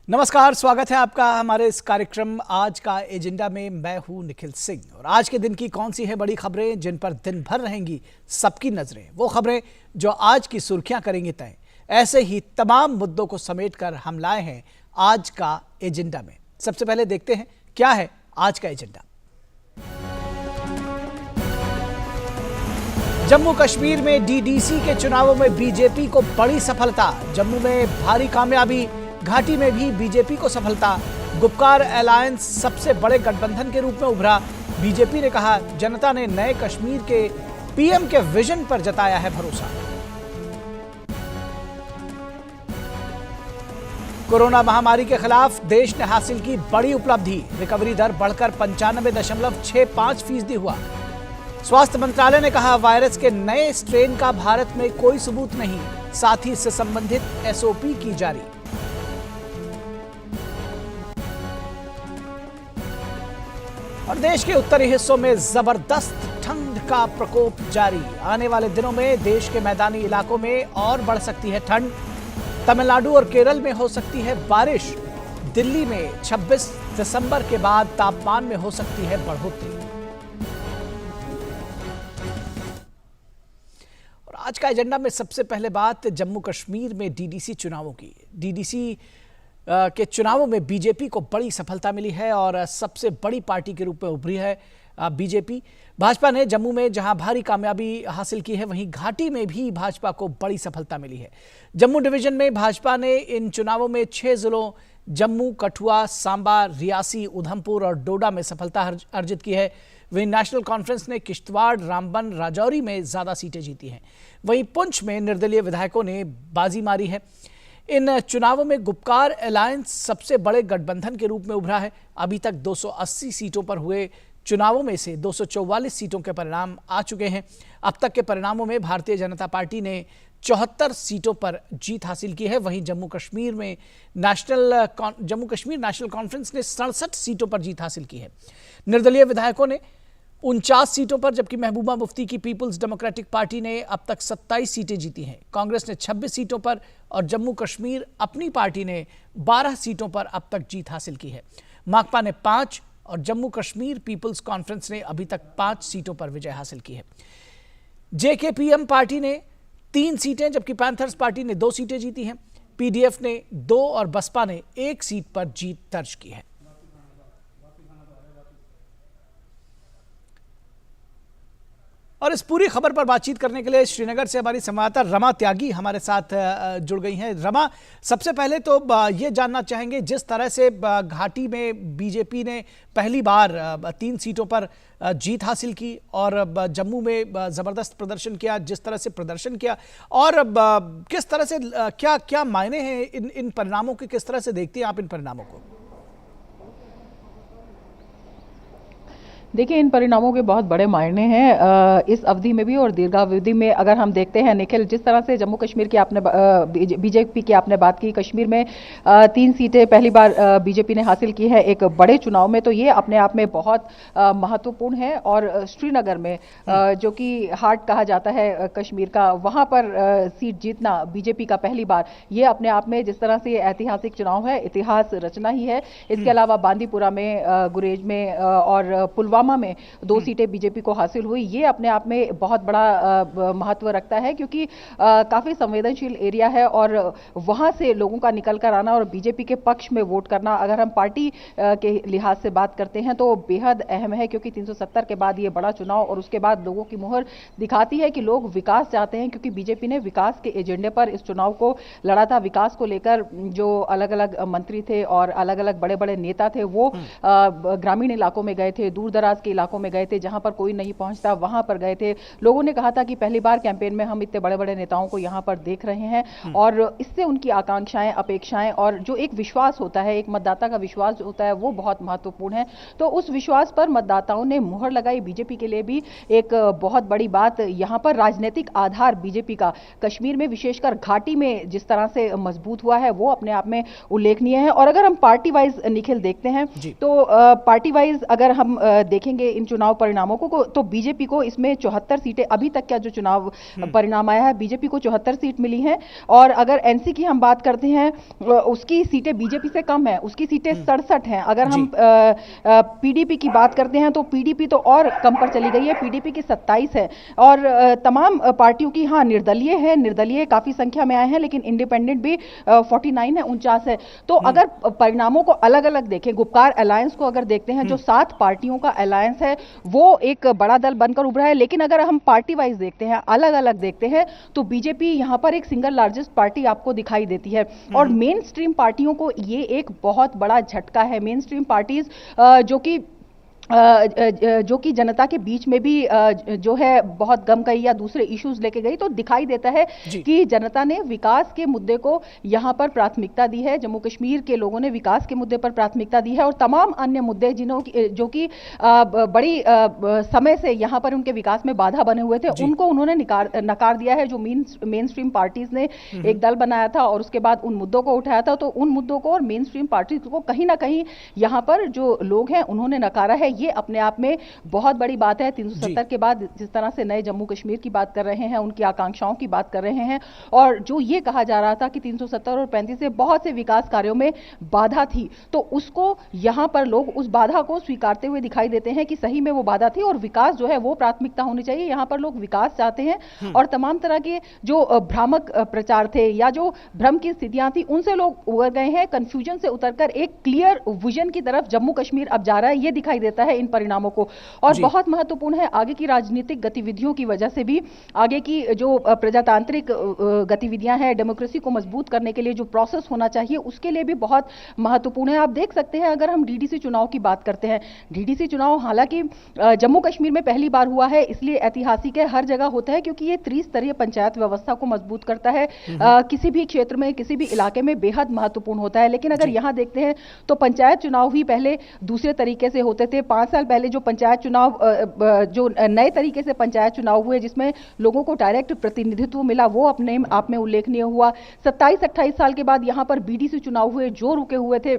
नमस्कार, स्वागत है आपका हमारे इस कार्यक्रम आज का एजेंडा में। मैं हूं निखिल सिंह और आज के दिन की कौन सी है बड़ी खबरें जिन पर दिन भर रहेंगी सबकी नजरें, वो खबरें जो आज की सुर्खियां करेंगी तय। ऐसे ही तमाम मुद्दों को समेटकर हम लाए हैं आज का एजेंडा में। सबसे पहले देखते हैं क्या है आज का एजेंडा। जम्मू कश्मीर में डीडीसी के चुनावों में बीजेपी को बड़ी सफलता। जम्मू में भारी कामयाबी, घाटी में भी बीजेपी को सफलता। गुपकार अलायंस सबसे बड़े गठबंधन के रूप में उभरा। बीजेपी ने कहा जनता ने नए कश्मीर के पीएम के विजन पर जताया है भरोसा। कोरोना महामारी के खिलाफ देश ने हासिल की बड़ी उपलब्धि। रिकवरी दर बढ़कर 95.65% हुआ। स्वास्थ्य मंत्रालय ने कहा वायरस के नए स्ट्रेन का भारत में कोई सबूत नहीं, साथ ही इससे संबंधित एसओपी की जारी। और देश के उत्तरी हिस्सों में जबरदस्त ठंड का प्रकोप जारी। आने वाले दिनों में देश के मैदानी इलाकों में और बढ़ सकती है ठंड। तमिलनाडु और केरल में हो सकती है बारिश। दिल्ली में 26 दिसंबर के बाद तापमान में हो सकती है बढ़ोतरी। और आज का एजेंडा में सबसे पहले बात जम्मू कश्मीर में डीडीसी चुनावों की। डीडीसी के चुनावों में बीजेपी को बड़ी सफलता मिली है और सबसे बड़ी पार्टी के रूप में उभरी है बीजेपी। भाजपा ने जम्मू में जहां भारी कामयाबी हासिल की है, वहीं घाटी में भी भाजपा को बड़ी सफलता मिली है। जम्मू डिवीजन में भाजपा ने इन चुनावों में 6 जिलों जम्मू, कठुआ, सांबा, रियासी, उधमपुर और डोडा में सफलता अर्जित की है। वहीं नेशनल कॉन्फ्रेंस ने किश्तवाड़, रामबन, राजौरी में ज्यादा सीटें जीती हैं। वहीं पुंछ में निर्दलीय विधायकों ने बाजी मारी है। इन चुनावों में गुपकार अलायंस सबसे बड़े गठबंधन के रूप में उभरा है। अभी तक 280 सीटों पर हुए चुनावों में से 244 सीटों के परिणाम आ चुके हैं। अब तक के परिणामों में भारतीय जनता पार्टी ने 74 सीटों पर जीत हासिल की है। वहीं जम्मू कश्मीर नेशनल कॉन्फ्रेंस ने 67 सीटों पर जीत हासिल की है। निर्दलीय विधायकों ने 49 सीटों पर, जबकि महबूबा मुफ्ती की पीपुल्स डेमोक्रेटिक पार्टी ने अब तक 27 सीटें जीती हैं। कांग्रेस ने 26 सीटों पर और जम्मू कश्मीर अपनी पार्टी ने 12 सीटों पर अब तक जीत हासिल की है। माकपा ने 5 और जम्मू कश्मीर पीपुल्स कॉन्फ्रेंस ने अभी तक 5 सीटों पर विजय हासिल की है। जेकेपीएम पार्टी ने 3 सीटें, जबकि पैंथर्स पार्टी ने 2 सीटें जीती हैं। पीडीएफ ने 2 और बसपा ने 1 सीट पर जीत दर्ज की है। और इस पूरी खबर पर बातचीत करने के लिए श्रीनगर से हमारी संवाददाता रमा त्यागी हमारे साथ जुड़ गई हैं। रमा, सबसे पहले तो ये जानना चाहेंगे, जिस तरह से घाटी में बीजेपी ने पहली बार 3 सीटों पर जीत हासिल की और जम्मू में जबरदस्त प्रदर्शन किया, जिस तरह से प्रदर्शन किया, और किस तरह से क्या क्या मायने हैं इन परिणामों के, किस तरह से देखती हैं आप इन परिणामों को? देखिए, इन परिणामों के बहुत बड़े मायने हैं इस अवधि में भी और दीर्घावधि में। अगर हम देखते हैं निखिल, जिस तरह से जम्मू कश्मीर की आपने बीजेपी की आपने बात की, कश्मीर में 3 सीटें पहली बार बीजेपी ने हासिल की है एक बड़े चुनाव में, तो ये अपने आप में बहुत महत्वपूर्ण है। और श्रीनगर में जो कि हार्ट कहा जाता है कश्मीर का, वहां पर सीट जीतना बीजेपी का पहली बार, ये अपने आप में जिस तरह से ये ऐतिहासिक चुनाव है, इतिहास रचना ही है। इसके अलावा बांदीपुरा में, गुरेज में और पुलवामा में 2 सीटें बीजेपी को हासिल हुई। ये अपने आप में बहुत बड़ा महत्व रखता है, क्योंकि काफी संवेदनशील एरिया है और वहां से लोगों का निकल कर आना और बीजेपी के पक्ष में वोट करना, अगर हम पार्टी के लिहाज से बात करते हैं तो बेहद अहम है। क्योंकि 370 के बाद ये बड़ा चुनाव और उसके बाद लोगों की मुहर दिखाती है कि लोग विकास चाहते हैं, क्योंकि बीजेपी ने विकास के एजेंडे पर इस चुनाव को लड़ा था। विकास को लेकर जो अलग अलग मंत्री थे और अलग अलग बड़े बड़े नेता थे, वो ग्रामीण इलाकों में गए थे, दूर दराज के इलाकों में गए थे, जहां पर कोई नहीं पहुंचता वहां पर गए थे। लोगों ने कहा था कि पहली बार कैंपेन में हम इतने बड़े बड़े नेताओं को यहां पर देख रहे हैं और इससे उनकी आकांक्षाएं, अपेक्षाएं और जो एक विश्वास होता है, एक मतदाता का विश्वास जो होता है, वो बहुत महत्वपूर्ण है। तो उस विश्वास पर मतदाताओं ने मुहर लगाई। बीजेपी के लिए भी एक बहुत बड़ी बात यहां पर राजनीतिक आधार बीजेपी का कश्मीर में, विशेषकर घाटी में जिस तरह से मजबूत हुआ है, वो अपने आप में उल्लेखनीय है। और अगर हम पार्टी वाइज निखिल देखते हैं तो पार्टी वाइज अगर हम देखेंगे इन चुनाव परिणामों को तो बीजेपी को इसमें 74 सीटें, अभी तक का जो चुनाव परिणाम आया है, बीजेपी को 74 सीट मिली हैं। और अगर एनसी की हम बात करते हैं, उसकी सीटें बीजेपी से कम है, उसकी सीटें 67 हैं। अगर हम पीडीपी की बात करते हैं तो पीडीपी तो और कम पर चली गई है, पीडीपी की 27 है। और तमाम पार्टियों की, हाँ निर्दलीय है, निर्दलीय काफी संख्या में आए हैं, लेकिन इंडिपेंडेंट भी 49 है, 49 है। तो अगर परिणामों को अलग अलग देखें, गुपकार अलायंस को अगर देखते हैं, जो 7 पार्टियों का अलायंस है वो एक बड़ा दल बनकर उभरा है। लेकिन अगर हम पार्टी वाइज देखते हैं, अलग अलग देखते हैं, तो बीजेपी यहां पर एक सिंगल लार्जेस्ट पार्टी आपको दिखाई देती है। और मेन स्ट्रीम पार्टियों को ये एक बहुत बड़ा झटका है। मेन स्ट्रीम पार्टीज जो कि जनता के बीच में भी जो है बहुत गम गई या दूसरे इश्यूज लेके गई, तो दिखाई देता है कि जनता ने विकास के मुद्दे को यहां पर प्राथमिकता दी है। जम्मू कश्मीर के लोगों ने विकास के मुद्दे पर प्राथमिकता दी है और तमाम अन्य मुद्दे जो कि बड़ी समय से यहां पर उनके विकास में बाधा बने हुए थे, उनको उन्होंने नकार दिया है। जो मेन स्ट्रीम पार्टीज ने एक दल बनाया था और उसके बाद उन मुद्दों को उठाया था, तो उन मुद्दों को और मेन स्ट्रीम पार्टीज को कहीं ना कहीं यहां पर जो लोग हैं उन्होंने नकारा है। ये अपने आप में बहुत बड़ी बात है। 370 के बाद जिस तरह से नए जम्मू कश्मीर की बात कर रहे हैं, उनकी आकांक्षाओं की बात कर रहे हैं, और जो ये कहा जा रहा था कि 370 और 35 से बहुत से विकास कार्यों में बाधा थी, तो उसको यहां पर लोग उस बाधा को स्वीकारते हुए दिखाई देते हैं कि सही में वो बाधा थी और विकास जो है वो प्राथमिकता होनी चाहिए। यहां पर लोग विकास चाहते हैं और तमाम तरह के जो भ्रामक प्रचार थे या जो भ्रम की स्थितियां थी, उनसे लोग उबर गए हैं। कंफ्यूजन से उतरकर एक क्लियर विजन की तरफ जम्मू कश्मीर अब जा रहा है, ये दिखाई देता है इन परिणामों को। और बहुत महत्वपूर्ण है, आगे की राजनीतिक गतिविधियों की वजह से भी, आगे की जो प्रजातांत्रिक गतिविधियां हैं, डेमोक्रेसी को मजबूत करने के लिए जो प्रोसेस होना चाहिए, उसके लिए भी बहुत महत्वपूर्ण है। आप देख सकते हैं, अगर हम डीडीसी चुनाव की बात करते हैं, डीडीसी चुनाव हालांकि जम्मू कश्मीर में पहली बार हुआ है, इसलिए ऐतिहासिक है, हर जगह होता है क्योंकि ये त्रिस्तरीय पंचायत व्यवस्था को मजबूत करता है। किसी भी क्षेत्र में, किसी भी इलाके में बेहद महत्वपूर्ण होता है। लेकिन अगर यहां देखते हैं तो पंचायत चुनाव ही पहले दूसरे तरीके से होते थे। 5 साल पहले जो पंचायत चुनाव, जो नए तरीके से पंचायत चुनाव हुए जिसमें लोगों को डायरेक्ट प्रतिनिधित्व मिला, वो अपने आप में उल्लेखनीय हुआ। 27-28 साल के बाद यहां पर बीडीसी चुनाव हुए, जो रुके हुए थे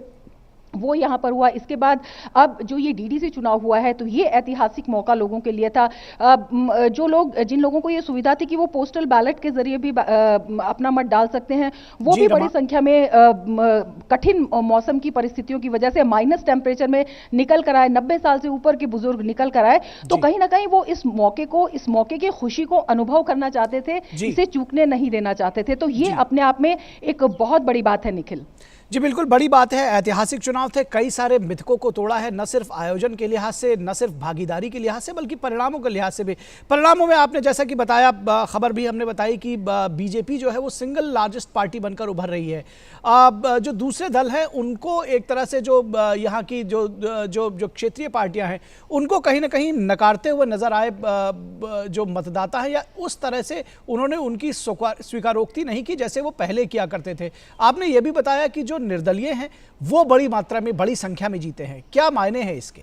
वो यहां पर हुआ। इसके बाद अब जो ये डीडीसी चुनाव हुआ है, तो ये ऐतिहासिक मौका लोगों के लिए था। जिन लोगों को ये सुविधा थी कि वो पोस्टल बैलेट के जरिए भी अपना मत डाल सकते हैं, वो भी बड़ी संख्या में कठिन मौसम की परिस्थितियों की वजह से माइनस टेम्परेचर में निकल कर आए, 90 साल से ऊपर के बुजुर्ग निकल कर आए, तो कहीं ना कहीं वो इस मौके की खुशी को अनुभव करना चाहते थे, इसे चूकने नहीं देना चाहते थे। तो ये अपने आप में एक बहुत बड़ी बात है निखिल। जी बिल्कुल, बड़ी बात है। ऐतिहासिक चुनाव थे, कई सारे मिथकों को तोड़ा है, न सिर्फ आयोजन के लिहाज से, न सिर्फ भागीदारी के लिहाज से, बल्कि परिणामों के लिहाज से भी। परिणामों में आपने जैसा कि बताया, खबर भी हमने बताई कि बीजेपी जो है वो सिंगल लार्जेस्ट पार्टी बनकर उभर रही है। जो दूसरे दल हैं उनको एक तरह से जो यहाँ की जो क्षेत्रीय पार्टियां हैं उनको कहीं ना कहीं नकारते हुए नजर आए जो मतदाता हैं, या उस तरह से उन्होंने उनकी स्वीकारोक्ति नहीं की जैसे वो पहले किया करते थे। आपने ये भी बताया कि जो निर्दलीय हैं वो बड़ी मात्रा में, बड़ी संख्या में जीते हैं। क्या मायने हैं इसके?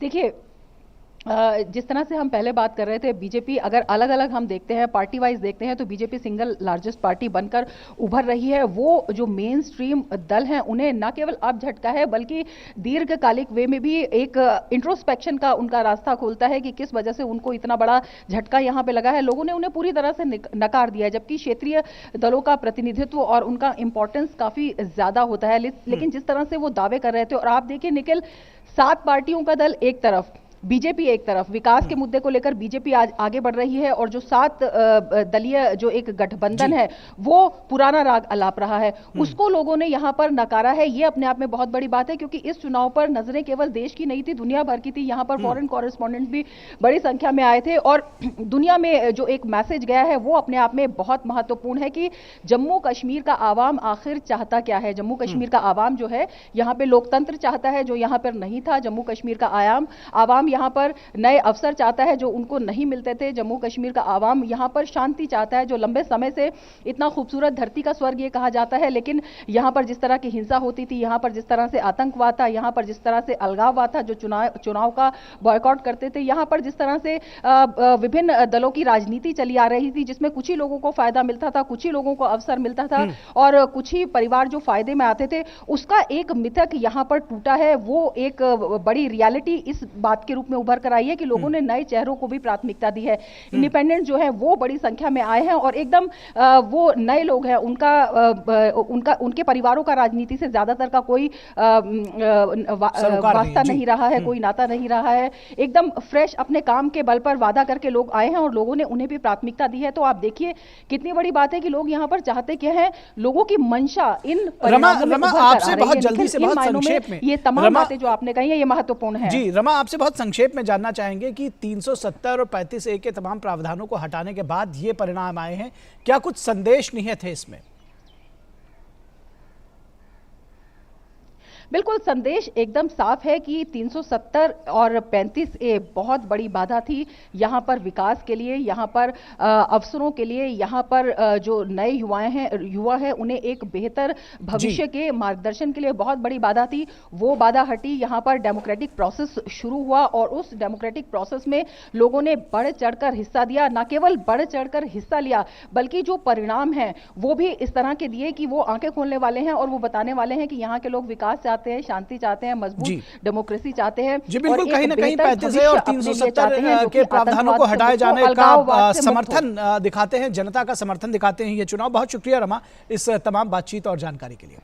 देखिए, जिस तरह से हम पहले बात कर रहे थे, बीजेपी अगर अलग अलग हम देखते हैं, पार्टी वाइज देखते हैं, तो बीजेपी सिंगल लार्जेस्ट पार्टी बनकर उभर रही है। वो जो मेन स्ट्रीम दल हैं उन्हें न केवल अब झटका है, बल्कि दीर्घकालिक वे में भी एक इंट्रोस्पेक्शन का उनका रास्ता खोलता है कि किस वजह से उनको इतना बड़ा झटका यहाँ पे लगा है। लोगों ने उन्हें पूरी तरह से नकार दिया है, जबकि क्षेत्रीय दलों का प्रतिनिधित्व और उनका इंपॉर्टेंस काफी ज्यादा होता है। लेकिन जिस तरह से वो दावे कर रहे थे, और आप देखिए निखिल, 7 पार्टियों का दल एक तरफ, बीजेपी एक तरफ, विकास के मुद्दे को लेकर बीजेपी आज आगे बढ़ रही है, और जो 7 दलीय जो एक गठबंधन है वो पुराना राग अलाप रहा है, उसको लोगों ने यहां पर नकारा है। ये अपने आप में बहुत बड़ी बात है, क्योंकि इस चुनाव पर नजरें केवल देश की नहीं थी, दुनिया भर की थी। यहां पर फॉरेन कॉरेस्पॉन्डेंट भी बड़ी संख्या में आए थे, और दुनिया में जो एक मैसेज गया है वो अपने आप में बहुत महत्वपूर्ण है कि जम्मू कश्मीर का आवाम आखिर चाहता क्या है। जम्मू कश्मीर का आवाम जो है, यहाँ पे लोकतंत्र चाहता है, जो यहाँ पर नहीं था। जम्मू कश्मीर का आवाम यहाँ पर नए अवसर चाहता है जो उनको नहीं मिलते थे। जम्मू कश्मीर का आवाम यहाँ पर शांति चाहता है, जो लंबे समय से इतना खूबसूरत धरती का स्वर्ग ये कहा जाता है, लेकिन यहाँ पर जिस तरह की हिंसा होती थी, यहाँ पर जिस तरह से आतंकवाद था, यहाँ पर जिस तरह से अलगाववाद था, जो चुनाव का बॉयकॉट करते थे, यहाँ पर जिस तरह से विभिन्न दलों की राजनीति चली आ रही थी, जिसमें कुछ ही लोगों को फायदा मिलता था, कुछ ही लोगों को अवसर मिलता था और कुछ ही परिवार जो फायदे में आते थे, उसका एक मिथक यहाँ पर टूटा है। वो एक बड़ी रियलिटी इस बात के रूप में उभर कर आई है कि लोगों ने नए चेहरों को भी प्राथमिकता दी है। इंडिपेंडेंट जो है वो बड़ी संख्या में आए हैं और एकदम वो नए लोग हैं, उनके परिवारों का राजनीति से ज्यादातर का कोई वास्ता नहीं रहा है, कोई नाता नहीं रहा है। एकदम फ्रेश अपने काम के बल पर वादा करके लोग आए हैं और लोगों ने उन्हें भी प्राथमिकता दी है। तो आप देखिए कितनी बड़ी बात है कि लोग यहाँ पर चाहते क्या है, लोगों की मंशा इन परिणामों में उभर कर आ रही है। बहुत जल्दी से, बहुत संक्षेप में ये तमाम बातें जो आपने कही है ये महत्वपूर्ण है। जी रमा, आपसे बहुत संक्षेप में जानना चाहेंगे कि 370 और 35A के तमाम प्रावधानों को हटाने के बाद ये परिणाम आए हैं, क्या कुछ संदेश निहित थे इसमें? बिल्कुल, संदेश एकदम साफ है कि 370 और 35A बहुत बड़ी बाधा थी यहाँ पर विकास के लिए, यहाँ पर अवसरों के लिए, यहाँ पर जो नए युवा हैं उन्हें एक बेहतर भविष्य के मार्गदर्शन के लिए बहुत बड़ी बाधा थी। वो बाधा हटी, यहाँ पर डेमोक्रेटिक प्रोसेस शुरू हुआ और उस डेमोक्रेटिक प्रोसेस में लोगों ने बढ़ चढ़कर हिस्सा दिया। न केवल बढ़ चढ़कर हिस्सा लिया बल्कि जो परिणाम हैं वो भी इस तरह के दिए कि वो आंखें खोलने वाले हैं और वो बताने वाले हैं कि यहाँ के लोग विकास चाहते हैं, शांति चाहते हैं, मजबूत डेमोक्रेसी चाहते हैं। जी बिल्कुल, कहीं ना कहीं 35A और 370 के प्रावधानों को हटाए जाने का समर्थन दिखाते हैं, जनता का समर्थन दिखाते हैं ये चुनाव। बहुत शुक्रिया रमा इस तमाम बातचीत और जानकारी के लिए।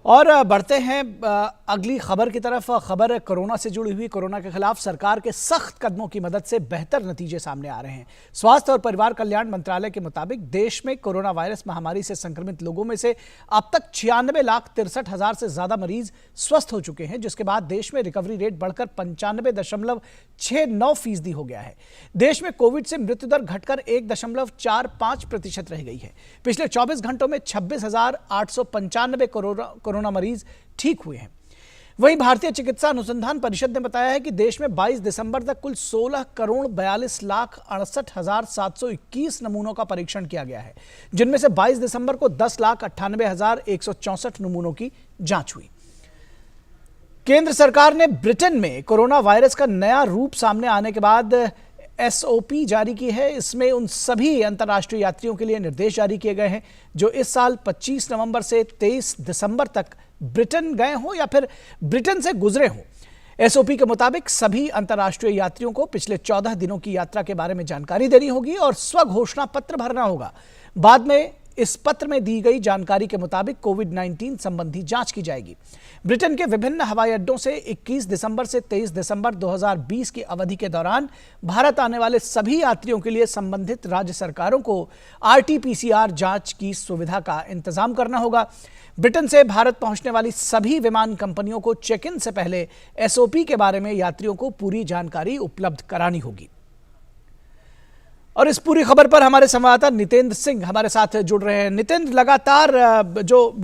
और बढ़ते हैं अगली खबर की तरफ। खबर कोरोना से जुड़ी हुई। कोरोना के खिलाफ सरकार के सख्त कदमों की मदद से बेहतर नतीजे सामने आ रहे हैं। स्वास्थ्य और परिवार कल्याण मंत्रालय के मुताबिक देश में कोरोना वायरस महामारी से संक्रमित लोगों में से अब तक 96,63,000 से ज्यादा मरीज स्वस्थ हो चुके हैं, जिसके बाद देश में रिकवरी रेट बढ़कर 95.69% हो गया है। देश में कोविड से मृत्यु दर घटकर 1.45% रह गई है। पिछले 24 घंटों में 26,895 कोरोना मरीज ठीक हुए हैं। वहीं भारतीय चिकित्सा अनुसंधान परिषद ने बताया है कि देश में 22 दिसंबर तक कुल 16,42,68,721 नमूनों का परीक्षण किया गया है, जिनमें से 22 दिसंबर को 10,98,164 नमूनों की जांच हुई। केंद्र सरकार ने ब्रिटेन में कोरोना वायरस का नया रूप सामने आने के बाद SOP जारी की है। इसमें उन सभी अंतर्राष्ट्रीय यात्रियों के लिए निर्देश जारी किए गए हैं जो इस साल 25 नवंबर से 23 दिसंबर तक ब्रिटेन गए हों या फिर ब्रिटेन से गुजरे हों। SOP के मुताबिक सभी अंतर्राष्ट्रीय यात्रियों को पिछले 14 दिनों की यात्रा के बारे में जानकारी देनी होगी और स्वघोषणा पत्र भरना होगा। बाद में इस पत्र में दी गई जानकारी के मुताबिक कोविड-19 संबंधी जांच की जाएगी। ब्रिटेन के विभिन्न हवाई अड्डों से 21 दिसंबर से 23 दिसंबर 2020 की अवधि के दौरान भारत आने वाले सभी यात्रियों के लिए संबंधित राज्य सरकारों को RT-PCR जांच की सुविधा का इंतजाम करना होगा। ब्रिटेन से भारत पहुंचने वाली सभी विमान कंपनियों को चेक इन से पहले SOP के बारे में यात्रियों को पूरी जानकारी उपलब्ध करानी होगी। और इस पूरी खबर पर हमारे संवाददाता नितेंद्र सिंह हमारे साथ जुड़ रहे हैं। नितेंद्र, लगातार जो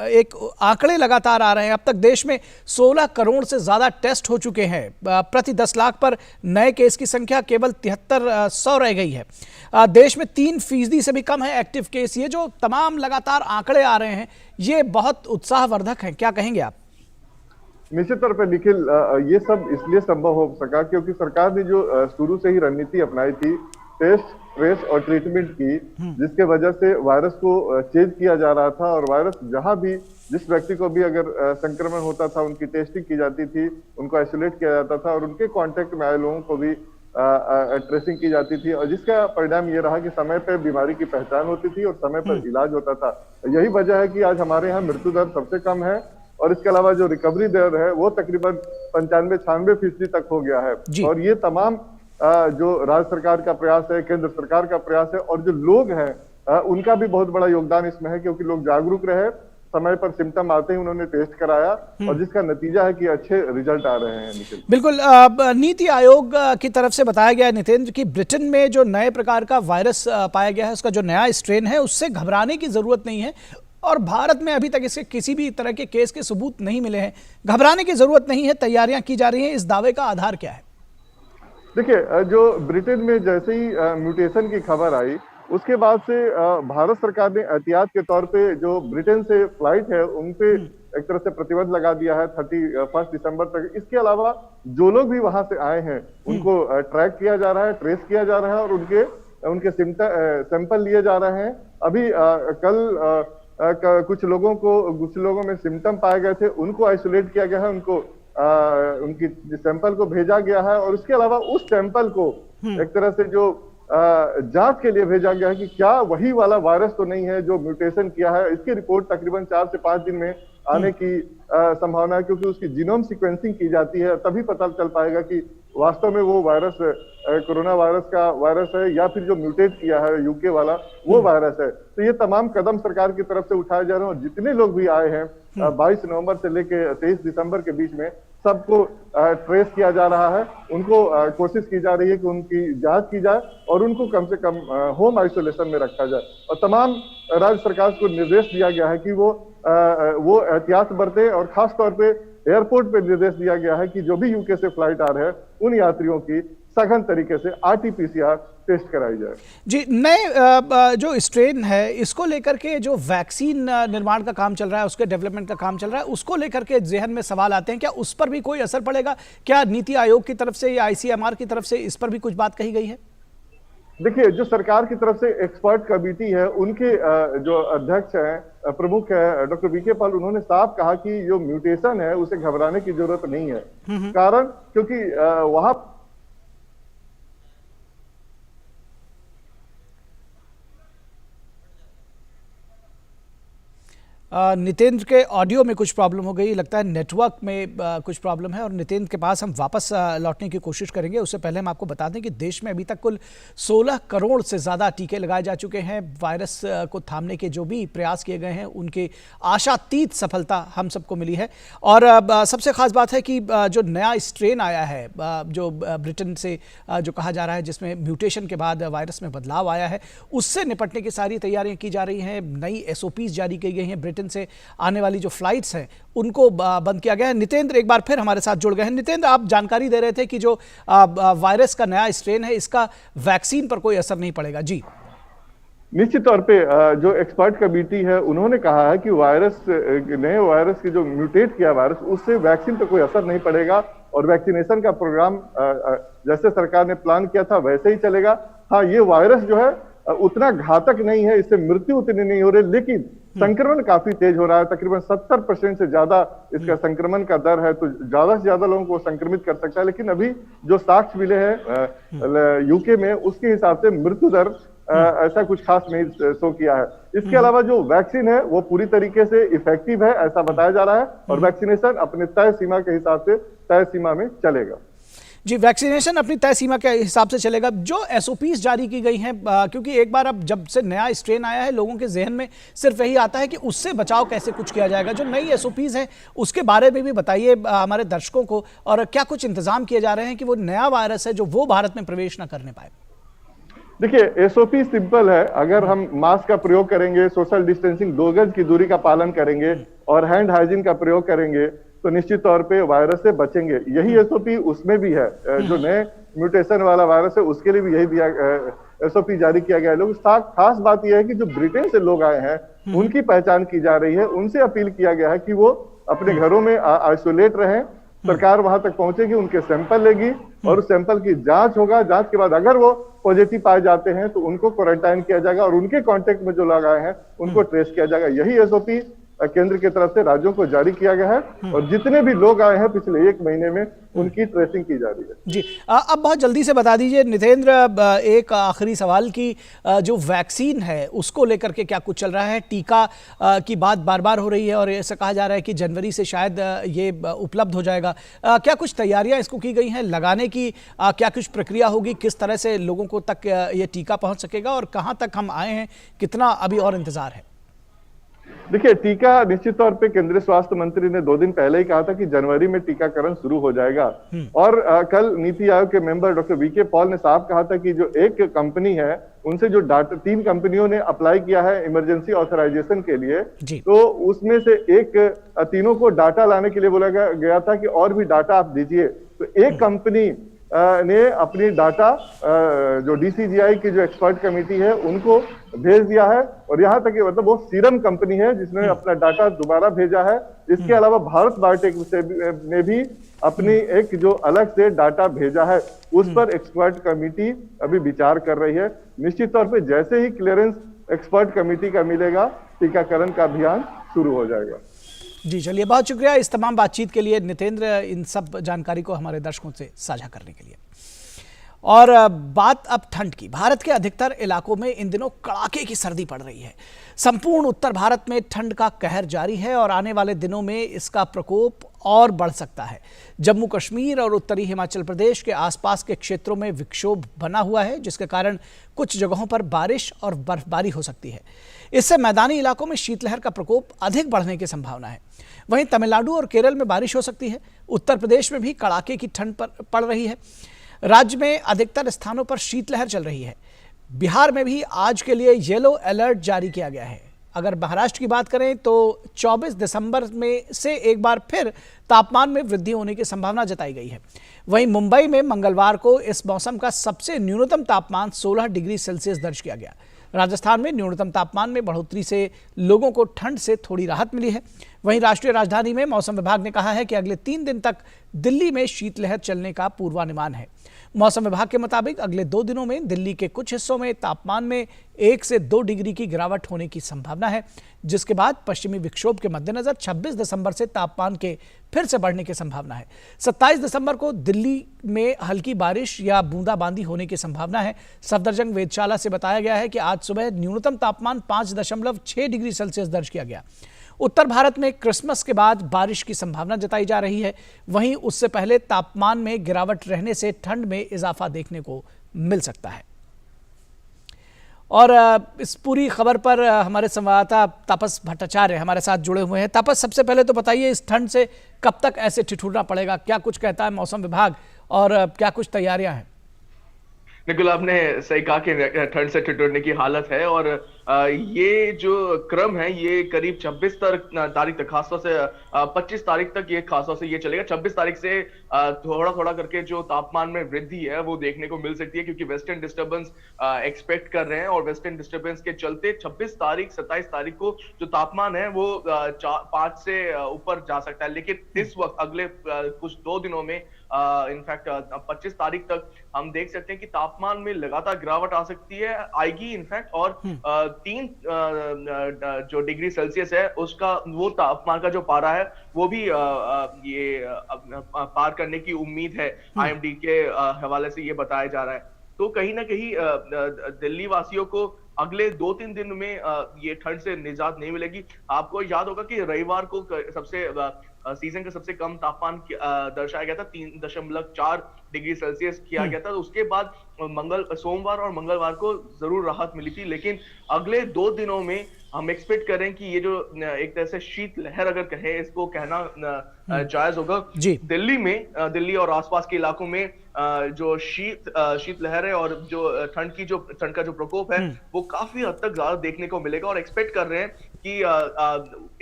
एक आंकड़े लगातार आ रहे हैं, अब तक देश में 16 करोड़ से ज्यादा टेस्ट हो चुके हैं। प्रति 10 लाख पर नए केस की संख्या केवल 7300 रह गई है। देश में 3% से भी कम है एक्टिव केस। ये जो तमाम लगातार आंकड़े आ रहे हैं ये बहुत उत्साहवर्धक हैं, क्या कहेंगे आप? निश्चित तौर पर निखिल, ये सब इसलिए संभव हो सका क्योंकि सरकार ने जो शुरू से ही रणनीति अपनाई थी टेस्ट, ट्रेस और ट्रीटमेंट की, जिसके वजह से वायरस को चेंज किया जा रहा था और वायरस जहां भी जिस व्यक्ति को भी अगर संक्रमण होता था उनकी टेस्टिंग की जाती थी, उनको आइसोलेट किया जाता था और उनके कांटेक्ट में आए लोगों को भी ट्रेसिंग की जाती थी और जिसका परिणाम ये रहा कि समय पर बीमारी की पहचान होती थी और समय पर इलाज होता था। यही वजह है कि आज हमारे यहाँ मृत्यु दर सबसे कम है और इसके अलावा जो रिकवरी दर है वो तकरीबन 95-96% तक हो गया है। और ये तमाम जो राज्य सरकार का प्रयास है, केंद्र सरकार का प्रयास है और जो लोग हैं उनका भी बहुत बड़ा योगदान इसमें है, क्योंकि लोग जागरूक रहे, समय पर सिम्टम आते ही उन्होंने टेस्ट कराया और जिसका नतीजा है कि अच्छे रिजल्ट आ रहे हैं। बिल्कुल, नीति आयोग की तरफ से बताया गया है नितेंद्र कि ब्रिटेन में जो नए प्रकार का वायरस पाया गया है, उसका जो नया स्ट्रेन है, उससे घबराने की जरूरत नहीं है। और भारत में अभी तक इसके किसी भी तरह के केस के सबूत नहीं मिले हैं। घबराने की जरूरत नहीं है, तैयारियां की जा रही हैं। इस दावे का आधार क्या है? देखिए, जो ब्रिटेन में जैसे ही म्यूटेशन की खबर आई, उसके बाद से भारत सरकार ने एहतियात के तौर पे जो ब्रिटेन से फ्लाइट है उन पे एक तरह से प्रतिबंध लगा दिया है 31 दिसंबर तक। इसके अलावा जो लोग भी वहां से आए हैं उनको ट्रैक किया जा रहा है, ट्रेस किया जा रहा है और उनके सैंपल लिए जा रहे हैं। अभी कल कुछ लोगों में सिम्टम पाए गए थे, उनको आइसोलेट किया गया है, उनकी सैंपल को भेजा गया है और उसके अलावा उस सैंपल को एक तरह से जो जांच के लिए भेजा गया है कि क्या वही वाला वायरस तो नहीं है जो म्यूटेशन किया है। इसकी रिपोर्ट तकरीबन 4 से 5 दिन में आने की संभावना है, क्योंकि उसकी जीनोम सीक्वेंसिंग की जाती है, तभी पता चल पाएगा कि वास्तव में वो वायरस कोरोना वायरस का वायरस है या फिर जो म्यूटेट किया है यूके वाला वो वायरस है। तो ये तमाम कदम सरकार की तरफ से उठाए जा रहे हैं और जितने लोग भी आए हैं 22 नवंबर से लेकर 23 दिसंबर के बीच में सबको ट्रेस किया जा रहा है। उनको कोशिश की जा रही है कि उनकी जांच की जाए और उनको कम से कम होम आइसोलेशन में रखा जाए और तमाम राज्य सरकार को निर्देश दिया गया है कि वो एहतियात बरते और खास तौर पे एयरपोर्ट पे निर्देश दिया गया है कि जो भी यूके से फ्लाइट आ रहे हैं उन यात्रियों की सघन तरीके से RT-PCR टेस्ट कराई जाए। जी, नए जो स्ट्रेन है इसको लेकर के जो वैक्सीन निर्माण का काम चल रहा है, उसके डेवलपमेंट का काम चल रहा है, उसको लेकर के जहन में सवाल आते हैं, क्या उस पर भी कोई असर पड़ेगा? क्या नीति आयोग की तरफ से या ICMR की तरफ से इस पर भी कुछ बात कही गई है? देखिए, जो सरकार की तरफ से एक्सपर्ट कमेटी है उनके जो अध्यक्ष हैं, प्रमुख है डॉक्टर वीके पॉल, उन्होंने साफ कहा कि जो म्यूटेशन है उसे घबराने की जरूरत नहीं है। कारण क्योंकि वहां नितेंद्र के ऑडियो में कुछ प्रॉब्लम हो गई, लगता है नेटवर्क में कुछ प्रॉब्लम है और नितेंद्र के पास हम वापस लौटने की कोशिश करेंगे। उससे पहले हम आपको बता दें कि देश में अभी तक कुल 16 करोड़ से ज़्यादा टीके लगाए जा चुके हैं। वायरस को थामने के जो भी प्रयास किए गए हैं उनकी आशातीत सफलता हम सबको मिली है। और सबसे खास बात है कि जो नया स्ट्रेन आया है जो ब्रिटेन से जो कहा जा रहा है, जिसमें म्यूटेशन के बाद वायरस में बदलाव आया है, उससे निपटने की सारी तैयारियां की जा रही हैं। नई SOPs जारी की गई हैं। ब्रिटेन से आने वाली जो फ्लाइट्स हैं उनको बंद किया गया है। नितेंद्र एक बार फिर हमारे साथ जुड़ गए हैं। नितेंद्र, आप जानकारी दे रहे थे कि जो वायरस का नया स्ट्रेन है इसका वैक्सीन पर कोई असर नहीं पड़ेगा। जी, निश्चित तौर पे जो एक्सपर्ट कमेटी है उन्होंने कहा है कि नए वायरस की जो म्यूटेट किया वायरस, उससे वैक्सीन पे कोई असर नहीं पड़ेगा और वैक्सीनेशन का प्रोग्राम जैसे सरकार ने प्लान किया था वैसे ही चलेगा। हाँ, ये वायरस जो है उतना घातक नहीं है, इससे मृत्यु उतनी नहीं हो रही, लेकिन संक्रमण काफी तेज हो रहा है। तकरीबन 70% से ज्यादा इसका संक्रमण का दर है, तो ज्यादा से ज्यादा लोगों को संक्रमित कर सकता है। लेकिन अभी जो साक्ष्य मिले हैं यूके में, उसके हिसाब से मृत्यु दर ऐसा कुछ खास नहीं शो किया है। इसके अलावा जो वैक्सीन है वो पूरी तरीके से इफेक्टिव है ऐसा बताया जा रहा है और वैक्सीनेशन अपने तय सीमा के हिसाब से तय सीमा में चलेगा। जी, वैक्सीनेशन अपनी तय सीमा के हिसाब से चलेगा। जो SOPs जारी की गई हैं, क्योंकि एक बार अब जब से नया स्ट्रेन आया है लोगों के जहन में सिर्फ यही आता है कि उससे बचाव कैसे कुछ किया जाएगा। जो नई SOPs हैं उसके बारे में भी बताइए हमारे दर्शकों को, और क्या कुछ इंतजाम किए जा रहे हैं कि वो नया वायरस है जो वो भारत में प्रवेश न करने पाए। देखिए, SOP सिंपल है। अगर हम मास्क का प्रयोग करेंगे, सोशल डिस्टेंसिंग 2 गज की दूरी का पालन करेंगे और हैंड हाइजीन का प्रयोग करेंगे तो निश्चित तौर पे वायरस से बचेंगे। यही SOP उसमें भी है। जो नए म्यूटेशन वाला वायरस है उसके लिए भी यही SOP जारी किया गया है। लोग खास बात यह है कि जो ब्रिटेन से लोग आए हैं उनकी पहचान की जा रही है। उनसे अपील किया गया है कि वो अपने घरों में आइसोलेट रहें। सरकार वहां तक पहुंचेगी, उनके सैंपल लेगी और उस सैंपल की जांच होगा। जांच के बाद अगर वो पॉजिटिव पाए जाते हैं तो उनको क्वारंटाइन किया जाएगा और उनके कांटेक्ट में जो लोग आए हैं उनको ट्रेस किया जाएगा। यही SOP केंद्र की तरफ से राज्यों को जारी किया गया है और जितने भी लोग आए हैं पिछले 1 महीने में उनकी ट्रेसिंग की जा रही है। जी, अब बहुत जल्दी से बता दीजिए नितेंद्र, एक आखिरी सवाल की जो वैक्सीन है उसको लेकर के क्या कुछ चल रहा है? टीका की बात बार बार हो रही है और ऐसा कहा जा रहा है कि जनवरी से शायद ये उपलब्ध हो जाएगा। क्या कुछ तैयारियां इसको की गई हैं लगाने की? क्या कुछ प्रक्रिया होगी? किस तरह से लोगों को तक ये टीका पहुंच सकेगा और कहां तक हम आए हैं? कितना अभी और इंतजार है? देखिए, टीका निश्चित तौर पे केंद्रीय स्वास्थ्य मंत्री ने 2 दिन पहले ही कहा था कि जनवरी में टीकाकरण शुरू हो जाएगा और कल नीति आयोग के मेंबर डॉक्टर वीके पॉल ने साफ कहा था कि जो एक कंपनी है उनसे जो डाटा 3 कंपनियों ने अप्लाई किया है इमरजेंसी ऑथराइजेशन के लिए, जी। तो उसमें से तीनों को डाटा लाने के लिए बोला गया था कि और भी डाटा आप दीजिए। तो एक कंपनी ने अपनी डाटा जो डीसीजीआई की जो एक्सपर्ट कमेटी है उनको भेज दिया है, और यहाँ तक कि मतलब वो सीरम कंपनी है जिसने अपना डाटा दोबारा भेजा है। इसके अलावा भारत बायोटेक ने भी अपनी एक जो अलग से डाटा भेजा है, उस पर एक्सपर्ट कमेटी अभी विचार कर रही है। निश्चित तौर पे जैसे ही क्लियरेंस एक्सपर्ट कमेटी का मिलेगा, टीकाकरण का अभियान शुरू हो जाएगा। जी चलिए, बहुत शुक्रिया इस तमाम बातचीत के लिए नितेंद्र, इन सब जानकारी को हमारे दर्शकों से साझा करने के लिए। और बात अब ठंड की। भारत के अधिकतर इलाकों में इन दिनों कड़ाके की सर्दी पड़ रही है। संपूर्ण उत्तर भारत में ठंड का कहर जारी है और आने वाले दिनों में इसका प्रकोप और बढ़ सकता है। जम्मू कश्मीर और उत्तरी हिमाचल प्रदेश के आसपास के क्षेत्रों में विक्षोभ बना हुआ है, जिसके कारण कुछ जगहों पर बारिश और बर्फबारी हो सकती है। इससे मैदानी इलाकों में शीतलहर का प्रकोप अधिक बढ़ने की संभावना है। वहीं तमिलनाडु और केरल में बारिश हो सकती है। उत्तर प्रदेश में भी कड़ाके की ठंड पड़ रही है। राज्य में अधिकतर स्थानों पर शीतलहर चल रही है। बिहार में भी आज के लिए येलो अलर्ट जारी किया गया है। अगर महाराष्ट्र की बात करें तो 24 दिसंबर में से एक बार फिर तापमान में वृद्धि होने की संभावना जताई गई है। वहीं मुंबई में मंगलवार को इस मौसम का सबसे न्यूनतम तापमान 16 डिग्री सेल्सियस दर्ज किया गया। राजस्थान में न्यूनतम तापमान में बढ़ोतरी से लोगों को ठंड से थोड़ी राहत मिली है। वहीं राष्ट्रीय राजधानी में मौसम विभाग ने कहा है कि अगले 3 दिन तक दिल्ली में शीतलहर चलने का पूर्वानुमान है। मौसम विभाग के मुताबिक अगले 2 दिनों में दिल्ली के कुछ हिस्सों में तापमान में 1 से 2 डिग्री की गिरावट होने की संभावना है, जिसके बाद पश्चिमी विक्षोभ के मद्देनजर 26 दिसंबर से तापमान के फिर से बढ़ने की संभावना है। 27 दिसंबर को दिल्ली में हल्की बारिश या बूंदाबांदी होने की संभावना है। सफदरजंग वेधशाला से बताया गया है कि आज सुबह न्यूनतम तापमान 5.6 डिग्री सेल्सियस दर्ज किया गया। उत्तर भारत में क्रिसमस के बाद बारिश की संभावना जताई जा रही है। वहीं उससे पहले तापमान में गिरावट रहने से ठंड में इजाफा देखने को मिल सकता है। और इस पूरी खबर पर हमारे संवाददाता तापस भट्टाचार्य हमारे साथ जुड़े हुए हैं। तापस, सबसे पहले तो बताइए, इस ठंड से कब तक ऐसे ठिठुरना पड़ेगा? क्या कुछ कहता है मौसम विभाग और क्या कुछ तैयारियां हैं? निकुल, आपने सही कहा कि ठंड से ठिठुरने की हालत है, और ये जो क्रम है ये करीब 26 तारीख तक, खासतौर से 25 तारीख तक ये खासतौर से ये चलेगा। 26 तारीख से थोड़ा थोड़ा करके जो तापमान में वृद्धि है वो देखने को मिल सकती है, क्योंकि वेस्टर्न डिस्टर्बेंस एक्सपेक्ट कर रहे हैं, और वेस्टर्न डिस्टर्बेंस के चलते 26 तारीख 27 तारीख को जो तापमान है वो 5 से ऊपर जा सकता है। लेकिन इस वक्त अगले कुछ 2 दिनों में इनफैक्ट 25 तारीख तक हम देख सकते हैं कि तापमान में लगातार गिरावट आ सकती है, आएगी इनफैक्ट, और 3 जो डिग्री सेल्सियस है उसका वो तापमान का जो पारा है वो भी ये पार करने की उम्मीद है। आईएमडी के हवाले से ये बताया जा रहा है। तो कहीं ना कहीं दिल्ली वासियों को अगले 2-3 दिन में ये ठंड से निजात नहीं मिलेगी। आपको याद होगा कि रविवार को सबसे सीजन का सबसे कम तापमान दर्शाया गया था, 3.4 डिग्री सेल्सियस किया गया था। तो उसके बाद सोमवार और मंगलवार को जरूर राहत मिली थी, लेकिन अगले 2 दिनों में हम एक्सपेक्ट करें कि ये जो एक तरह से शीत लहर अगर कहे, इसको कहना जायज होगा। दिल्ली और आसपास के इलाकों में जो शीत लहर है और जो ठंड का जो प्रकोप है वो काफी हद तक ज्यादा देखने को मिलेगा, और एक्सपेक्ट कर रहे हैं कि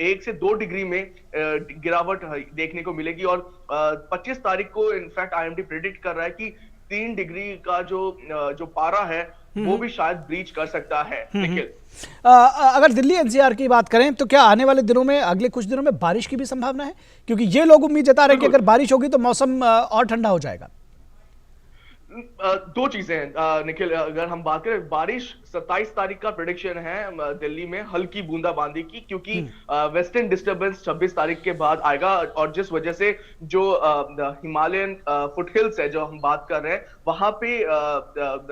1 से 2 डिग्री में गिरावट देखने को मिलेगी। और 25 तारीख को इनफैक्ट आईएमडी प्रेडिक्ट कर रहा है कि 3 डिग्री का जो पारा है वो भी शायद ब्रीच कर सकता है। निखिल, अगर दिल्ली एनसीआर की बात करें तो क्या आने वाले दिनों में, अगले कुछ दिनों में बारिश की भी संभावना है? क्योंकि ये लोग उम्मीद जता रहे हैं कि अगर बारिश होगी तो मौसम और ठंडा हो जाएगा। 2 चीजें हैं निखिल, अगर हम बात करें, बारिश 27 तारीख का प्रेडिक्शन है दिल्ली में हल्की बूंदाबांदी की, क्योंकि वेस्टर्न डिस्टर्बेंस 26 तारीख के बाद आएगा, और जिस वजह से जो हिमालयन फुटहिल्स है जो हम बात कर रहे हैं वहां पे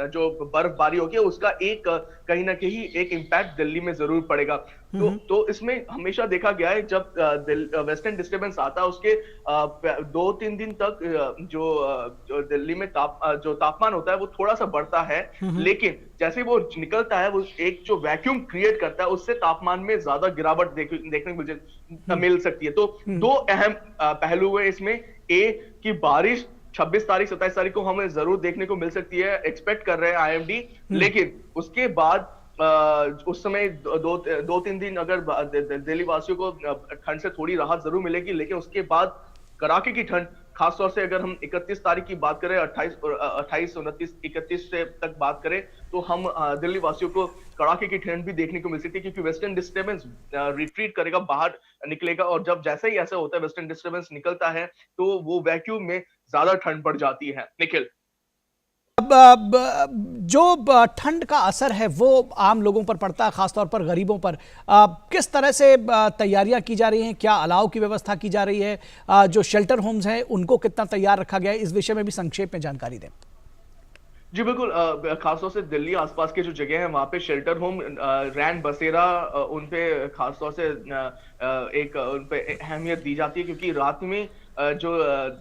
जो बर्फबारी होगी उसका कहीं ना कहीं एक इम्पैक्ट दिल्ली में जरूर पड़ेगा। तो इसमें हमेशा देखा गया है जब वेस्टर्न डिस्टर्बेंस आता है उसके 2-3 दिन तक जो दिल्ली में जो तापमान होता है वो थोड़ा सा बढ़ता है, लेकिन जैसे वो निकलता है वो एक जो वैक्यूम क्रिएट करता है उससे तापमान में ज्यादा गिरावट देखने को मिल सकती है। तो 2 अहम पहलू है इसमें, कि बारिश 26 तारीख 27 तारीख को हमें जरूर देखने को मिल सकती है, एक्सपेक्ट कर रहे हैं आईएमडी। लेकिन उसके बाद उस समय दो तीन दिन अगर दिल्ली वासियों को ठंड से थोड़ी राहत जरूर मिलेगी, लेकिन उसके बाद कड़ाके की ठंड, खासतौर से अगर हम 31 तारीख की बात करें, 28, 29, 31 से तक बात करें, तो हम दिल्ली वासियों को कड़ाके की ठंड भी देखने को मिल सकती है, क्योंकि वेस्टर्न डिस्टर्बेंस रिट्रीट करेगा, बाहर निकलेगा, और जब जैसे ही ऐसा होता है, वेस्टर्न डिस्टर्बेंस निकलता है, तो वो वैक्यूम में ज्यादा ठंड बढ़ जाती है। निखिल, अब जो ठंड का असर है वो आम लोगों पर पड़ता है, खासतौर पर गरीबों पर। किस तरह से तैयारियां की जा रही हैं, क्या अलाव की व्यवस्था की जा रही है, जो शेल्टर होम्स हैं उनको कितना तैयार रखा गया है, इस विषय में भी संक्षेप में जानकारी दें। जी बिल्कुल, खासतौर से दिल्ली आसपास के जो जगह है वहां पे शेल्टर होम, रैन बसेरा, उनपे खासतौर से एक उनपे अहमियत दी जाती है, क्योंकि रात में जो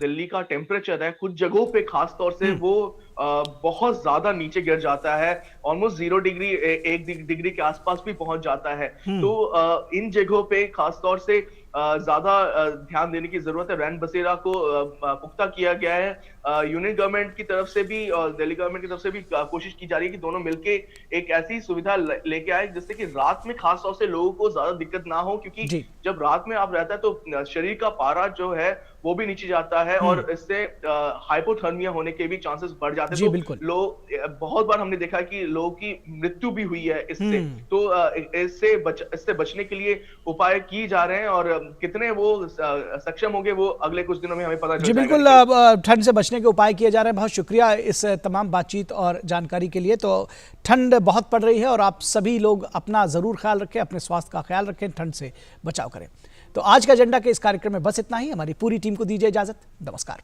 दिल्ली का टेम्परेचर है कुछ जगहों पे खासतौर से वो बहुत ज्यादा नीचे गिर जाता है, ऑलमोस्ट 0 डिग्री, 1 डिग्री के आसपास भी पहुंच जाता है। तो इन जगहों पे खासतौर से ज्यादा ध्यान देने की जरूरत है। रैन बसेरा को पुख्ता किया गया है। यूनियन गवर्नमेंट की तरफ से भी और दिल्ली गवर्नमेंट की तरफ से भी कोशिश की जा रही है कि दोनों मिलके एक ऐसी सुविधा लेके आए जिससे कि रात में खासतौर से लोगों को ज्यादा दिक्कत ना हो, क्योंकि जब रात में आप रहता है तो शरीर का पारा जो है वो भी नीचे जाता है और इससे हाइपोथर्मिया होने के भी चांसेस बढ़ जाते हैं। जी, बिल्कुल। लोग, बहुत बार हमने देखा कि लोगों की मृत्यु भी हुई है इससे। तो इससे बचने के लिए उपाय किए जा रहे हैं, और कितने वो सक्षम होंगे वो अगले कुछ दिनों में हमें पता चल जी जाएगा। बिल्कुल, ठंड से बचने के उपाय किए जा रहे हैं। बहुत शुक्रिया इस तमाम बातचीत और जानकारी के लिए। तो ठंड बहुत पड़ रही है और आप सभी लोग अपना जरूर ख्याल रखें, अपने स्वास्थ्य का ख्याल रखें, ठंड से बचाव करें। तो आज का एजेंडा के इस कार्यक्रम में बस इतना ही। हमारी पूरी टीम को दीजिए इजाजत। नमस्कार।